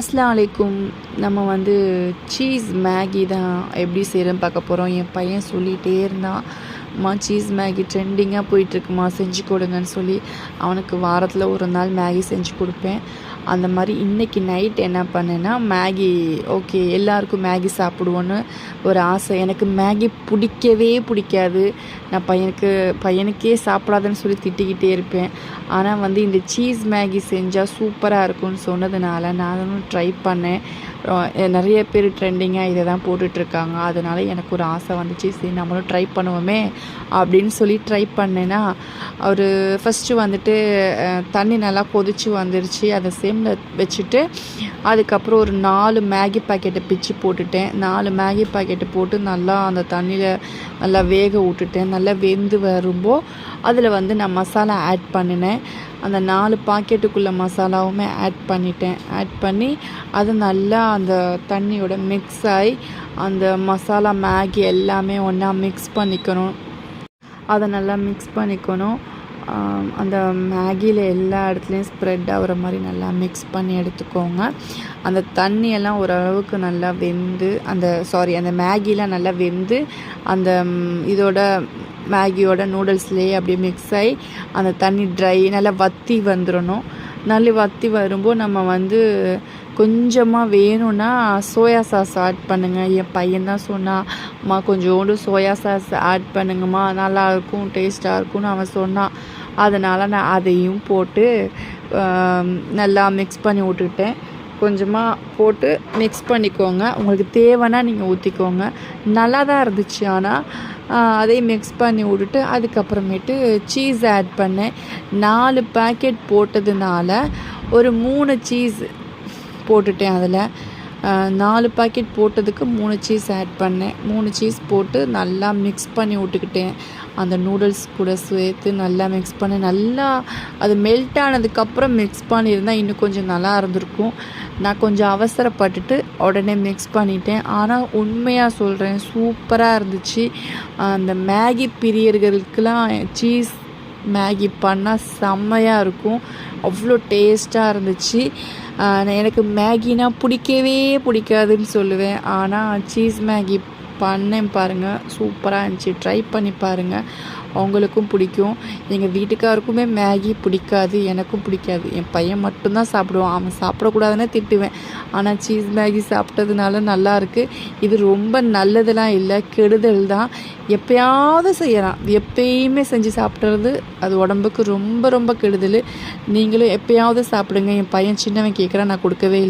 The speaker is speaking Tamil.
அஸ்ஸலாமு அலைக்கும். நம்ம வந்து சீஸ் மேகி தான் எப்படி செய்கிறேன்னு பார்க்க போகிறோம். என் பையன் சொல்லிகிட்டே இருந்தான், அம்மா சீஸ் மேகி ட்ரெண்டிங்காக போயிட்டுருக்குமா, செஞ்சு கொடுங்கன்னு சொல்லி. அவனுக்கு வாரத்தில் ஒரு நாள் மேகி செஞ்சு கொடுப்பேன். அந்த மாதிரி இன்றைக்கி நைட் என்ன பண்ணேன்னா, மேகி ஓகே எல்லாருக்கும் மேகி சாப்பிடுவோன்னு ஒரு ஆசை. எனக்கு மேகி பிடிக்கவே பிடிக்காது. நான் பையனுக்கே சாப்பிடாதுன்னு சொல்லி திட்டிக்கிட்டே இருப்பேன். ஆனால் வந்து இந்த சீஸ் மேகி செஞ்சால் சூப்பராக இருக்கும்னு சொன்னதுனால நானும் ட்ரை பண்ணேன். நிறைய பேர் ட்ரெண்டிங்காக இதை தான் போட்டுட்ருக்காங்க. அதனால் எனக்கு ஒரு ஆசை வந்துச்சு, சரி நம்மளும் ட்ரை பண்ணுவோமே அப்படின்னு சொல்லி ட்ரை பண்ணேன்னா, ஒரு ஃபஸ்ட்டு வந்துட்டு தண்ணி நல்லா கொதித்து வந்துருச்சு. அதை சேமில் வச்சுட்டு அதுக்கப்புறம் ஒரு 4 மேகி பாக்கெட்டை பிச்சு போட்டுட்டேன். 4 மேகி பாக்கெட்டு போட்டு நல்லா அந்த தண்ணியில் நல்லா வேக விட்டுட்டேன். நல்லா வெந்து வரும்போது அதில் வந்து நான் மசாலா ஆட் பண்ணினேன். அந்த 4 பாக்கெட்டுக்குள்ளே மசாலாவுமே ஆட் பண்ணிட்டேன். ஆட் பண்ணி அது நல்லா அந்த தண்ணியோட மிக்ஸ் ஆகி அந்த மசாலா மேகி எல்லாமே ஒன்றா மிக்ஸ் பண்ணிக்கணும். அதை நல்லா மிக்ஸ் பண்ணிக்கணும். அந்த மேகியில் எல்லா இடத்துலையும் ஸ்ப்ரெட் ஆகிற மாதிரி நல்லா மிக்ஸ் பண்ணி எடுத்துக்கோங்க. அந்த தண்ணியெல்லாம் ஓரளவுக்கு நல்லா வெந்து அந்த மேகிலாம் நல்லா வெந்து அந்த இதோட மேகியோட நூடுல்ஸ்லேயே அப்படியே மிக்ஸ் ஆகி அந்த தண்ணி ட்ரை நல்லா வற்றி வந்துடணும். நல்லா வற்றி வரும்போது நம்ம வந்து கொஞ்சமாக வேணும்னா சோயா சாஸ் ஆட் பண்ணுங்கள். என் பையன் தான் சொன்னான், அம்மா கொஞ்சோண்டு சோயா சாஸ் ஆட் பண்ணுங்கம்மா, நல்லாயிருக்கும் டேஸ்ட்டாக இருக்கும்னு அவன் சொன்னான். அதனால் நான் அதையும் போட்டு நல்லா மிக்ஸ் பண்ணி விட்டுட்டேன். கொஞ்சமாக போட்டு மிக்ஸ் பண்ணிக்கோங்க. உங்களுக்கு தேவைன்னா நீங்கள் ஊற்றிக்கோங்க. நல்லா தான் இருந்துச்சு. ஆனால் அதையும் மிக்ஸ் பண்ணி விட்டுட்டு அதுக்கப்புறமேட்டு சீஸ் ஆட் பண்ணேன். 4 பேக்கெட் போட்டதுனால ஒரு 3 சீஸ் போட்டுட்டேன். அதில் 4 பாக்கெட் போட்டதுக்கு 3 சீஸ் ஆட் பண்ணேன். 3 சீஸ் போட்டு நல்லா மிக்ஸ் பண்ணி விட்டுக்கிட்டேன். அந்த நூடுல்ஸ் கூட சேர்த்து நல்லா மிக்ஸ் பண்ணி நல்லா அது மெல்ட் ஆனதுக்கப்புறம் மிக்ஸ் பண்ணியிருந்தால் இன்னும் கொஞ்சம் நல்லா இருந்திருக்கும். நான் கொஞ்சம் அவசரப்பட்டுட்டு உடனே மிக்ஸ் பண்ணிட்டேன். ஆனால் உண்மையாக சொல்கிறேன், சூப்பராக இருந்துச்சு. அந்த மேகி பிரியர்களுக்கெலாம் சீஸ் மேகி பண்ணால் செம்மையாக இருக்கும். அவ்வளோ டேஸ்ட்டாக இருந்துச்சு. எனக்கு மேகினா பிடிக்கவே பிடிக்காதுன்னு சொல்லுவேன். ஆனால் சீஸ் மேகி பண்ணேன் பாருங்கள், சூப்பராக இருந்துச்சு. ட்ரை பண்ணி பாருங்கள், அவங்களுக்கும் பிடிக்கும். எங்கள் வீட்டுக்காருக்குமே மேகி பிடிக்காது, எனக்கும் பிடிக்காது. என் பையன் மட்டும்தான் சாப்பிடுவான். அவன் சாப்பிடக்கூடாதுன்னு திட்டுவேன். ஆனால் சீஸ் மேகி சாப்பிட்டதுனால நல்லாயிருக்கு. இது ரொம்ப நல்லதெல்லாம் இல்லை, கெடுதல் தான். எப்போயாவது செய்யலாம், எப்பயுமே செஞ்சு சாப்பிட்றது அது உடம்புக்கு ரொம்ப ரொம்ப கெடுதல். நீங்களும் எப்போயாவது சாப்பிடுங்க. என் பையன் சின்னவன் கேட்குறான், நான் கொடுக்கவே இல்லை.